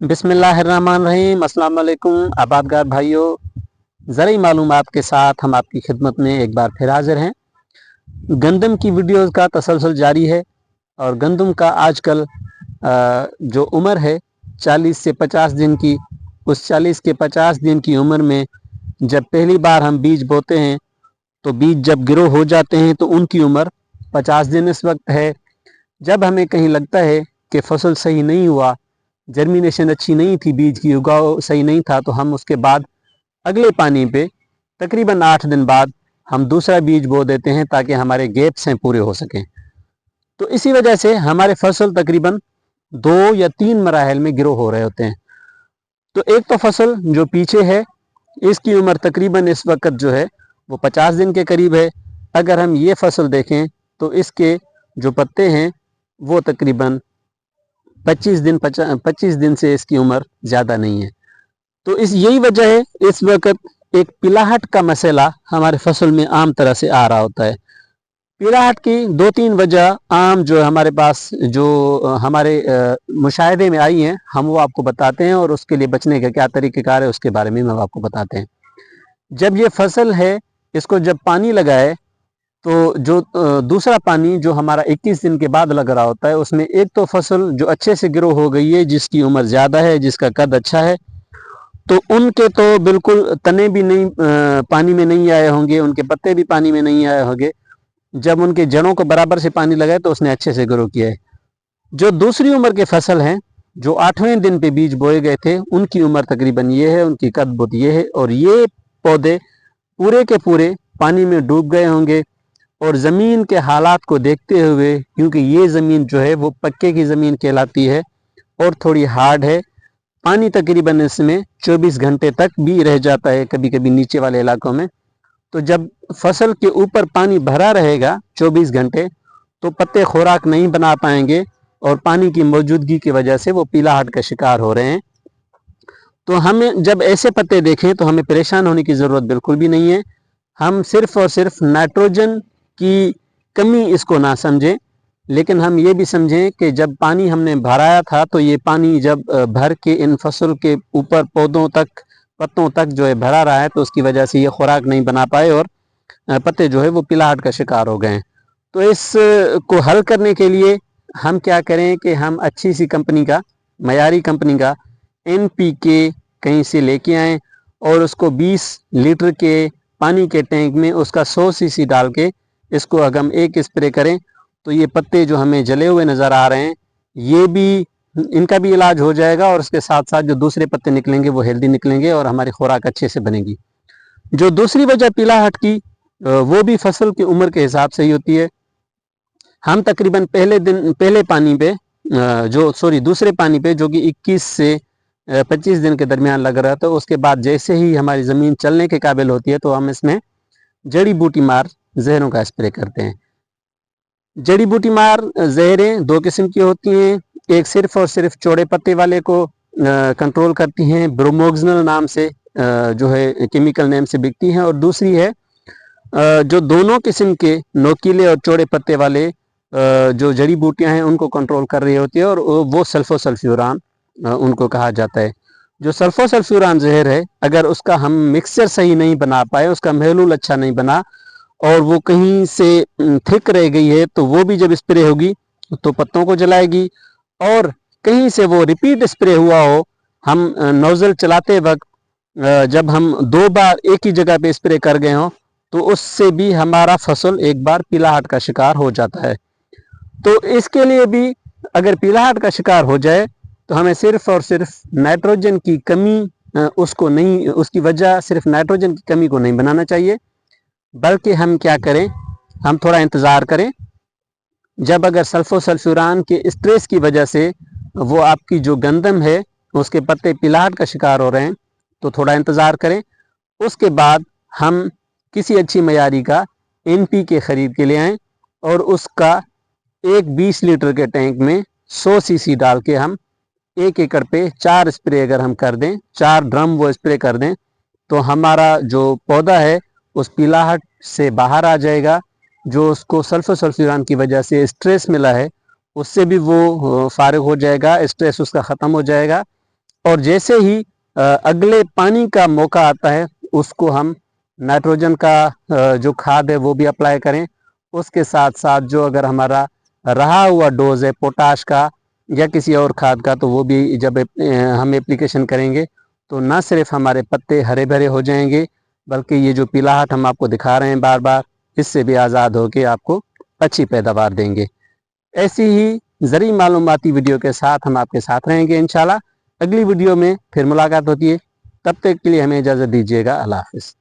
बिस्मिल्लाहिर्रहमानिर्रहीम। अस्सलाम वालेकुम आबादगार भाइयों, ज़रूरी मालूमात के साथ हम आपकी खिदमत में एक बार फिर हाजिर हैं। गंदम की वीडियोस का तसलसल जारी है और गंदम का आजकल जो उम्र है 40 से 50 दिन की, उस 40 के 50 दिन की उम्र में जब पहली बार हम बीज बोते हैं तो बीज जब ग्रो हो जाते हैं तो उनकी उम्र 50 दिन इस वक्त है। जब हमें कहीं लगता है कि फसल सही नहीं हुआ, जर्मिनेशन अच्छी नहीं थी, बीज की उगाव सही नहीं था, तो हम उसके बाद अगले पानी पे तकरीबन 8 दिन बाद हम दूसरा बीज बो देते हैं ताकि हमारे गैप्स हैं पूरे हो सकें। तो इसी वजह से हमारे फसल तकरीबन 2 या 3 मराहल में ग्रो हो रहे होते हैं। तो एक तो फसल जो पीछे है इसकी उम्र तकरीबन इस वक्त जो है वो 50 दिन के करीब है। अगर हम ये फसल देखें तो इसके जो पत्ते हैं वो तकरीबन 25 दिन से इसकी उम्र ज़्यादा नहीं है। तो यही वजह है इस वक्त एक पिलाहट का मसला हमारे फसल में आम तरह से आ रहा होता है। पिलाहट की 2-3 वजह आम जो हमारे पास जो हमारे मुशाहिदे में आई हैं, हम वो आपको बताते हैं और उसके लिए बचने का क्या तरीक़ेकार है उसके बारे में हम आपको बताते हैं। जब ये फसल है इसको जब पानी लगाए तो जो दूसरा पानी जो हमारा 21 दिन के बाद लग रहा होता है उसमें एक तो फसल जो अच्छे से ग्रो हो गई है, जिसकी उम्र ज़्यादा है, जिसका कद अच्छा है, तो उनके तो बिल्कुल तने भी नहीं पानी में नहीं आए होंगे, उनके पत्ते भी पानी में नहीं आए होंगे। जब उनके जड़ों को बराबर से पानी लगाए तो उसने अच्छे से ग्रो किया है। जो दूसरी उम्र के फसल हैं जो 8वें दिन पे बीज बोए गए थे उनकी उम्र तकरीबन ये है, उनकी कद बुत ये है और ये पौधे पूरे के पूरे पानी में डूब गए होंगे। और ज़मीन के हालात को देखते हुए, क्योंकि ये ज़मीन जो है वो पक्के की ज़मीन कहलाती है और थोड़ी हार्ड है, पानी तकरीबन इसमें 24 घंटे तक भी रह जाता है कभी कभी नीचे वाले इलाकों में। तो जब फसल के ऊपर पानी भरा रहेगा 24 घंटे तो पत्ते खुराक नहीं बना पाएंगे और पानी की मौजूदगी की वजह से वो पीलाहट का शिकार हो रहे हैं। तो हमें जब ऐसे पत्ते देखें तो हमें परेशान होने की ज़रूरत बिल्कुल भी नहीं है। हम सिर्फ़ और सिर्फ नाइट्रोजन की कमी इसको ना समझें, लेकिन हम ये भी समझें कि जब पानी हमने भराया था तो ये पानी जब भर के इन फसल के ऊपर पौधों तक, पत्तों तक जो है भरा रहा है तो उसकी वजह से ये खुराक नहीं बना पाए और पत्ते जो है वो पीलाहट का शिकार हो गए। तो इस को हल करने के लिए हम क्या करें कि हम अच्छी सी कंपनी का, मयारी कंपनी का NPK कहीं से लेके आएँ और उसको 20 लीटर के पानी के टैंक में उसका 100 cc डाल के इसको अगर हम एक स्प्रे करें तो ये पत्ते जो हमें जले हुए नज़र आ रहे हैं ये भी, इनका भी इलाज हो जाएगा और उसके साथ साथ जो दूसरे पत्ते निकलेंगे वो हेल्दी निकलेंगे और हमारी खुराक अच्छे से बनेगी। जो दूसरी वजह पीलाहट की वो भी फसल की उम्र के हिसाब से ही होती है। हम तकरीबन पहले पानी पे दूसरे पानी पे जो कि 21 से 25 दिन के दरमियान लग रहा था, उसके बाद जैसे ही हमारी ज़मीन चलने के काबिल होती है तो हम इसमें जड़ी बूटी मार जहरों का स्प्रे करते हैं। जड़ी बूटी मार जहरें 2 किस्म की होती हैं। एक सिर्फ और सिर्फ चौड़े पत्ते वाले को कंट्रोल करती हैं, ब्रोमोक्सिनल नाम से जो है केमिकल नेम से बिकती हैं, और दूसरी है जो दोनों किस्म के नोकीले और चौड़े पत्ते वाले जो जड़ी बूटियां हैं उनको कंट्रोल कर रही होती है और वो सल्फोसल्फ्यूरान उनको कहा जाता है। जो सल्फोसल्फ्यूरान जहर है, अगर उसका हम मिक्सचर सही नहीं बना पाए, उसका महलूल अच्छा नहीं बना और वो कहीं से थिक रह गई है तो वो भी जब स्प्रे होगी तो पत्तों को जलाएगी। और कहीं से वो रिपीट स्प्रे हुआ हो, हम नोजल चलाते वक्त जब हम 2 बार एक ही जगह पे स्प्रे कर गए हों तो उससे भी हमारा फसल एक बार पीलाहट का शिकार हो जाता है। तो इसके लिए भी अगर पीलाहट का शिकार हो जाए तो हमें सिर्फ और सिर्फ नाइट्रोजन की कमी उसको नहीं, उसकी वजह सिर्फ नाइट्रोजन की कमी को नहीं बनाना चाहिए, बल्कि हम क्या करें, हम थोड़ा इंतज़ार करें। जब अगर सल्फोसल्फ्यूरान के स्ट्रेस की वजह से वो आपकी जो गंदम है उसके पत्ते पीलाहट का शिकार हो रहे हैं तो थोड़ा इंतज़ार करें। उसके बाद हम किसी अच्छी मयारी का NPK ख़रीद के ले आएँ और उसका एक 20 लीटर के टैंक में 100 cc डाल के हम 1 एकड़ पे 4 स्प्रे अगर हम कर दें, 4 ड्रम वो स्प्रे कर दें तो हमारा जो पौधा है उस पीलाहट से बाहर आ जाएगा। जो उसको सल्फोसल्फ्यूरान की वजह से स्ट्रेस मिला है उससे भी वो फारिग हो जाएगा, स्ट्रेस उसका ख़त्म हो जाएगा اور جیسے ہی اگلے پانی کا موقع آتا ہے اس کو ہم نائٹروجن کا جو کھاد ہے وہ بھی اپلائی کریں. اس کے ساتھ ساتھ جو اگر ہمارا رہا ہوا ڈوز ہے پوٹاش کا یا کسی اور کھاد کا تو وہ بھی جب ہم اپلیکیشن کریں گے تو نہ صرف ہمارے پتے ہرے بھرے ہو جائیں گے بلکہ یہ جو پیلاہٹ ہم آپ کو دکھا رہے ہیں بار بار اس سے بھی آزاد ہو کے آپ کو اچھی پیداوار دیں گے. ایسی ہی زرعی معلوماتی ویڈیو کے ساتھ ہم آپ کے ساتھ رہیں گے انشاءاللہ. اگلی ویڈیو میں پھر ملاقات ہوتی ہے. تب تک کے لیے ہمیں اجازت دیجیے گا. اللہ حافظ.